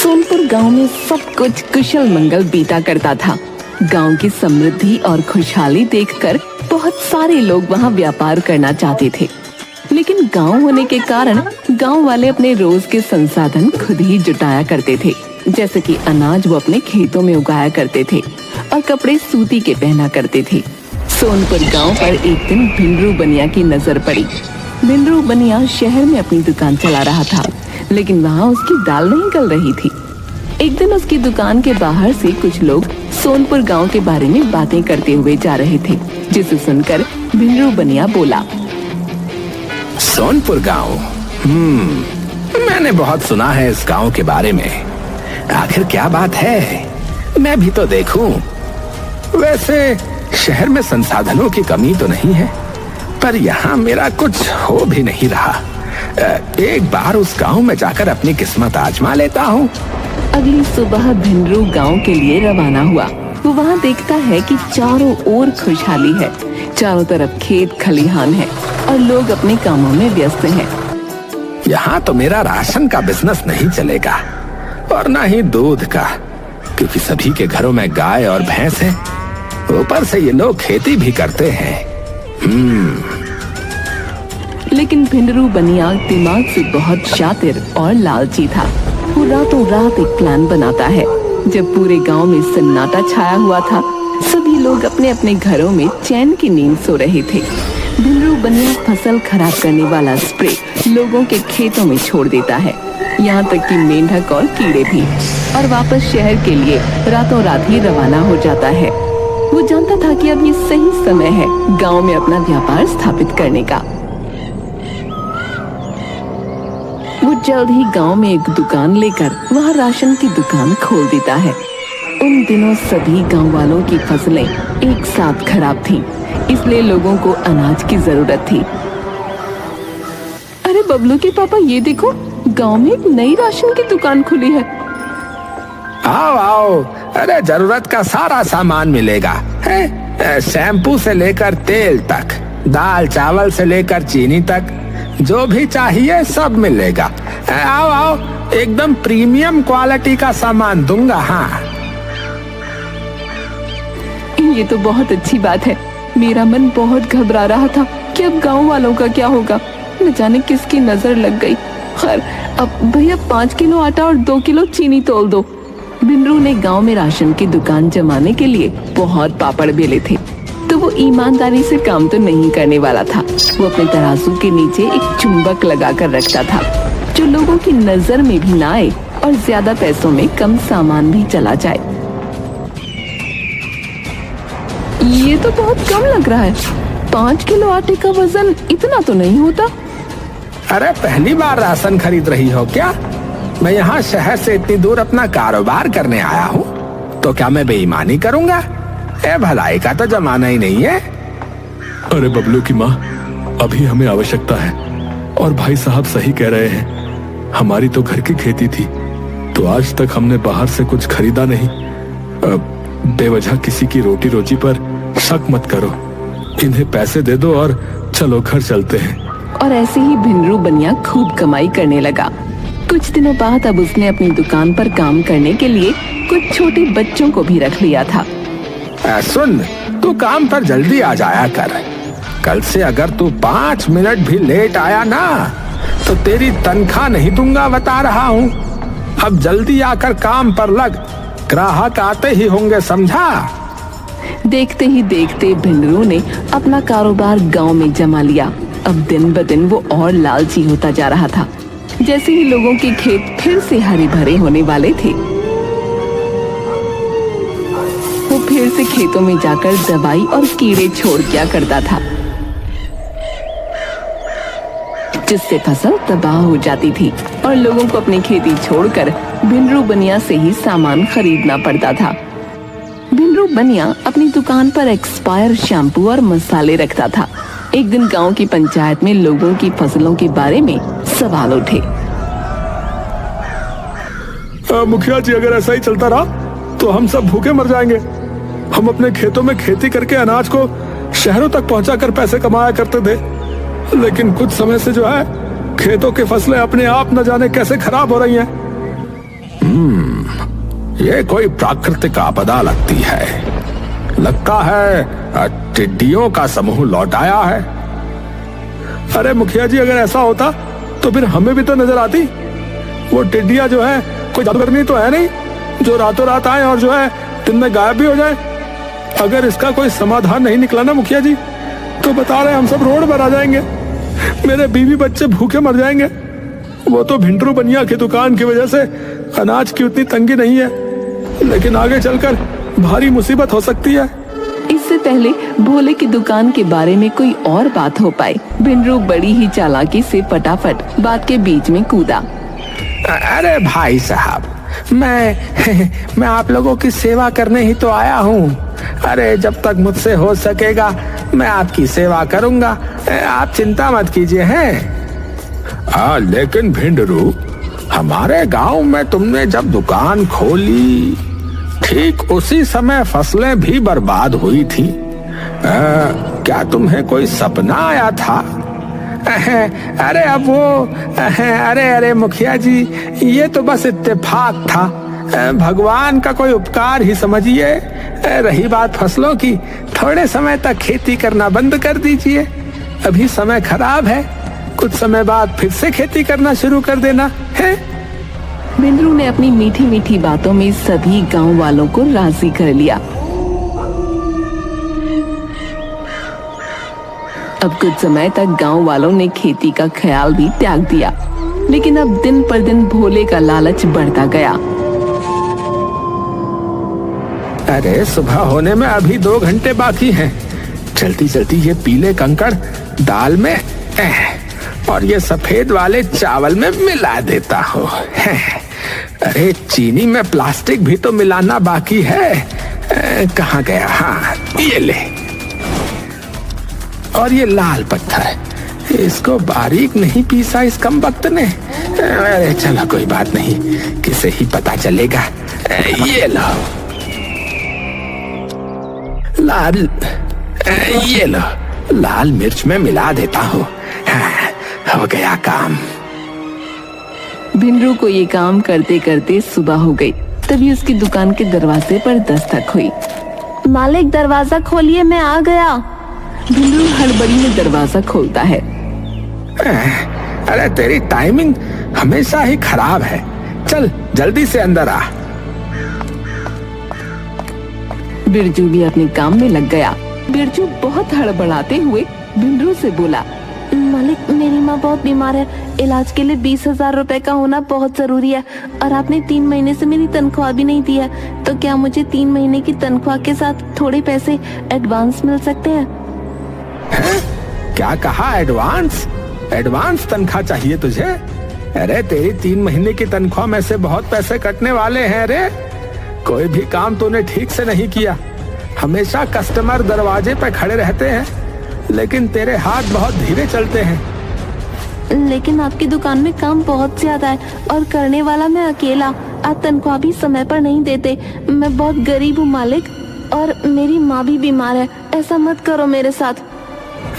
सोनपुर गांव में सब कुछ कुशल मंगल बीता करता था। गांव की समृद्धि और खुशहाली देखकर बहुत सारे लोग वहां व्यापार करना चाहते थे, लेकिन गांव होने के कारण गांव वाले अपने रोज के संसाधन खुद ही जुटाया करते थे। जैसे कि अनाज वो अपने खेतों में उगाया करते थे और कपड़े सूती के पहना करते थे। सोनपुर गांव पर एक दिन भिंडरू बनिया की नजर पड़ी। भिंडरू बनिया शहर में अपनी दुकान चला रहा था, लेकिन वहाँ उसकी दाल नहीं गल रही थी। एक दिन उसकी दुकान के बाहर से कुछ लोग सोनपुर गांव के बारे में बातें करते हुए जा रहे थे, जिसे सुनकर भिंडरू बनिया बोला, सोनपुर गांव, मैंने बहुत सुना है इस गांव के बारे में। आखिर क्या बात है, मैं भी तो देखूं। वैसे शहर में संसाधनों की कमी तो नहीं है, पर यहाँ मेरा कुछ हो भी नहीं रहा। एक बार उस गांव में जाकर अपनी किस्मत आजमा लेता हूँ। अगली सुबह भिंडरू गांव के लिए रवाना हुआ। वो वहाँ देखता है कि चारों ओर खुशहाली है। चारों तरफ खेत खलिहान है और लोग अपने कामों में व्यस्त हैं। यहाँ तो मेरा राशन का बिजनेस नहीं चलेगा और ना ही दूध का, क्योंकि सभी के घरों में गाय और भैंस है। ऊपर से ये लोग खेती भी करते हैं। लेकिन भिंडरू बनिया दिमाग से बहुत शातिर और लालची था। वो रातों रात एक प्लान बनाता है। जब पूरे गांव में सन्नाटा छाया हुआ था, सभी लोग अपने अपने घरों में चैन की नींद सो रहे थे, भिंडरू बनिया फसल खराब करने वाला स्प्रे लोगों के खेतों में छोड़ देता है, यहाँ तक कि मेंढक और कीड़े भी, और वापस शहर के लिए रातों रात ही रवाना हो जाता है। वो जानता था कि अब ये सही समय है गांव में अपना व्यापार स्थापित करने का। वो जल्द ही गांव में एक दुकान लेकर वहाँ राशन की दुकान खोल देता है। उन दिनों सभी गांव वालों की फसलें एक साथ खराब थीं, इसलिए लोगों को अनाज की जरूरत थी। अरे बबलू के पापा, ये देखो, गांव में एक नई राशन की दुकान खुली है। आओ आओ, अरे जरूरत का सारा सामान मिलेगा, है? शैम्पू से लेकर तेल तक, दाल चावल से लेकर चीनी तक, जो भी चाहिए सब मिलेगा। आओ आओ, एकदम प्रीमियम क्वालिटी का सामान दूंगा। हाँ, ये तो बहुत अच्छी बात है। मेरा मन बहुत घबरा रहा था कि अब गांव वालों का क्या होगा। न जाने किसकी नजर लग गई। खैर, अब भैया 5 किलो आटा और 2 किलो चीनी तोल दो। भिंडरू ने गांव में राशन की दुकान जमाने के लिए बहुत पापड़ बेले थे, तो वो ईमानदारी से काम तो नहीं करने वाला था। वो अपने तराजू के नीचे एक चुंबक लगा कर रखता था, जो लोगों की नजर में भी ना आए और ज्यादा पैसों में कम सामान भी चला जाए। ये तो बहुत कम लग रहा है। 5 किलो आटे का वजन इतना तो नहीं होता। अरे पहली बार राशन खरीद रही हो क्या? मैं यहाँ शहर से इतनी दूर अपना कारोबार करने आया हूँ, तो क्या मैं बेईमानी करूँगा? भलाई का तो जमाना ही नहीं है। अरे बबलू की माँ, अभी हमें आवश्यकता है और भाई साहब सही कह रहे हैं। हमारी तो घर की खेती थी, तो आज तक हमने बाहर से कुछ खरीदा नहीं। बेवजह किसी की रोटी रोजी पर शक मत करो। इन्हें पैसे दे दो और चलो घर चलते हैं। और ऐसे ही भिंडरू बनिया खूब कमाई करने लगा। कुछ दिनों बाद अब उसने अपनी दुकान पर काम करने के लिए कुछ छोटे बच्चों को भी रख लिया था। सुन, तू काम पर जल्दी आ जाया कर। कल से अगर तू 5 मिनट भी लेट आया ना, तो तेरी तनख्वाह नहीं दूंगा, बता रहा हूँ। अब जल्दी आकर काम पर लग, ग्राहक आते ही होंगे, समझा? देखते ही देखते भिंडरू ने अपना कारोबार गांव में जमा लिया। अब दिन ब दिन वो और लालची होता जा रहा था। जैसे ही लोगों के खेत फिर से हरे भरे होने वाले थे, वो फिर से खेतों में जाकर दवाई और कीड़े छोड़ दिया करता था, जिससे फसल तबाह हो जाती थी और लोगों को अपनी खेती छोड़कर भिंडरू बनिया से ही सामान खरीदना पड़ता था। भिंडरू बनिया अपनी दुकान पर एक्सपायर शैम्पू और मसाले रखता था। एक दिन गांव की पंचायत में लोगों की फसलों के बारे में सवाल उठे। मुखिया जी, अगर ऐसा ही चलता रहा तो हम सब भूखे मर जाएंगे। हम अपने खेतों में खेती करके अनाज को शहरों तक पहुंचाकर पैसे कमाया करते थे, लेकिन कुछ समय से जो है खेतों की फसलें अपने आप न जाने कैसे खराब हो रही हैं। ये कोई प्राकृतिक आपदा लगती है। लगता है टिड्डियों का समूह लौट आया है। अरे मुखिया जी, अगर ऐसा होता तो फिर हमें भी तो नजर आती। वो टिड्डियां जो है कोई जादूगरनी तो है नहीं जो रातों रात आए और जो है दिन में गायब भी हो जाए। अगर इसका कोई समाधान नहीं निकला ना मुखिया जी, तो बता रहे हम सब रोड पर आ जाएंगे। मेरे बीवी बच्चे भूखे मर जाएंगे। वो तो भिंडरू बनिया की दुकान की वजह से अनाज की उतनी तंगी नहीं है, लेकिन आगे चलकर भारी मुसीबत हो सकती है। इससे पहले भोले की दुकान के बारे में कोई और बात हो पाए, भिंडरू बड़ी ही चालाकी से फटाफट बात के बीच में कूदा। अरे भाई साहब, मैं आप लोगों की सेवा करने ही तो आया हूँ। अरे जब तक मुझसे हो सकेगा मैं आपकी सेवा करूंगा, आप चिंता मत कीजिए। हैं लेकिन भिंडरू, हमारे गांव में तुमने जब दुकान खोली ठीक उसी समय फसलें भी बर्बाद हुई थी। क्या तुम्हें कोई सपना आया था? अरे अब वो अरे मुखिया जी, ये तो बस इत्तेफाक था, भगवान का कोई उपकार ही समझिए। रही बात फसलों की, थोड़े समय तक खेती करना बंद कर दीजिए। अभी समय खराब है, कुछ समय बाद फिर से खेती करना शुरू कर देना है। भिंडरू ने अपनी मीठी मीठी बातों में सभी गांव वालों को राजी कर लिया। अब कुछ समय तक गांव वालों ने खेती का ख्याल भी त्याग दिया, लेकिन अब दिन पर दिन भोले का लालच बढ़ता गया। अरे सुबह होने में अभी 2 घंटे बाकी हैं। जल्दी जल्दी ये पीले कंकड़ दाल में और ये सफेद वाले चावल में मिला देता हूँ। अरे चीनी में प्लास्टिक भी तो मिलाना बाकी है। कहाँ गया? हाँ ये ले। और ये लाल पत्थर, इसको बारीक नहीं पीसा इस कमबख्त ने। अरे चलो कोई बात नहीं, किसे ही पता चलेगा। ये लो लाल, ये लो लाल मिर्च में मिला देता हूँ। हो गया काम। भिंडरू को ये काम करते करते सुबह हो गई। तभी उसकी दुकान के दरवाजे पर दस्तक हुई। मालिक दरवाजा खोलिए, मैं आ गया। भिंडरू हड़बड़ी में दरवाजा खोलता है। अरे तेरी टाइमिंग हमेशा ही खराब है, चल जल्दी से अंदर आ। बिरजू भी अपने काम में लग गया। बिरजू बहुत हड़बड़ाते हुए भिंडरू से बोला, मालिक मेरी माँ बहुत बीमार है, इलाज के लिए 20,000 रुपए का होना बहुत जरूरी है, और आपने 3 महीने से मेरी तनख्वाह भी नहीं दी है, तो क्या मुझे 3 महीने की तनख्वाह के साथ थोड़े पैसे एडवांस मिल सकते हैं? क्या कहा? एडवांस? एडवांस तनख्वाह चाहिए तुझे? अरे तेरी 3 महीने की तनख्वाह में से बहुत पैसे कटने वाले हैं। रे कोई भी काम तूने ठीक से नहीं किया। हमेशा कस्टमर दरवाजे पे खड़े रहते हैं, लेकिन तेरे हाथ बहुत धीरे चलते हैं। लेकिन आपकी दुकान में काम बहुत ज्यादा है और करने वाला मैं अकेला। आप तनख्वाह भी समय पर नहीं देते। मैं बहुत गरीब हूँ मालिक, और मेरी माँ भी बीमार है। ऐसा मत करो मेरे साथ।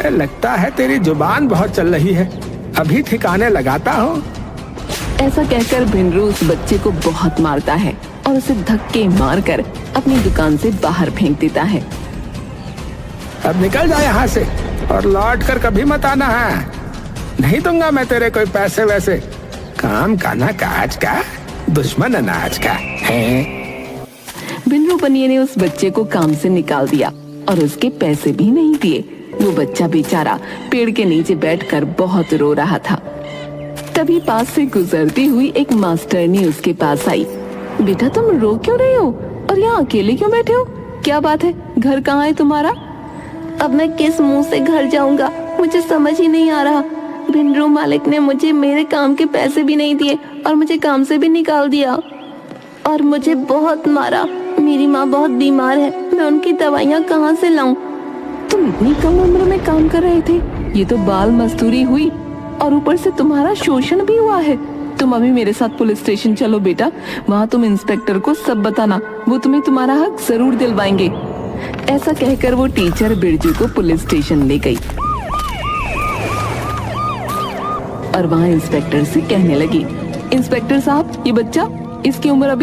लगता है तेरी जुबान बहुत चल रही है, अभी ठिकाने लगाता हूँ। ऐसा कहकर भिंडरू उस बच्चे को बहुत मारता है और उसे धक्के मारकर अपनी दुकान से बाहर फेंक देता है। अब निकल जा यहाँ से और लौट कर कभी मत आना है। नहीं दूंगा मैं तेरे कोई पैसे वैसे। काम का ना काज का, दुश्मन अनाज का है। भिंडरू बनिए ने उस बच्चे को काम से निकाल दिया और उसके पैसे भी नहीं दिए। वो बच्चा बेचारा पेड़ के नीचे बैठकर बहुत रो रहा था। तभी पास से गुजरती हुई एक मास्टरनी उसके पास आई। बेटा तुम रो क्यों रहे हो और यहाँ अकेले क्यों बैठे हो? क्या बात है, घर कहाँ है तुम्हारा? अब मैं किस मुंह से घर जाऊंगा, मुझे समझ ही नहीं आ रहा। भिंडरू मालिक ने मुझे मेरे काम के पैसे भी नहीं दिए और मुझे काम से भी निकाल दिया और मुझे बहुत मारा। मेरी माँ बहुत बीमार है, मैं उनकी दवाइयाँ कहाँ से लाऊं? तुम इतनी कम उम्र में काम कर रहे थे, ये तो बाल मजदूरी हुई और ऊपर से तुम्हारा शोषण भी हुआ है। तुम अभी मेरे साथ पुलिस स्टेशन चलो बेटा, वहाँ तुम इंस्पेक्टर को सब बताना, वो तुम्हें तुम्हारा हक जरूर दिलवाएंगे। ऐसा कहकर वो टीचर बिरजू को पुलिस स्टेशन ले गई और वहाँ इंस्पेक्टर से कहने लगी, इंस्पेक्टर साहब ये बच्चा, इसकी उम्र अभी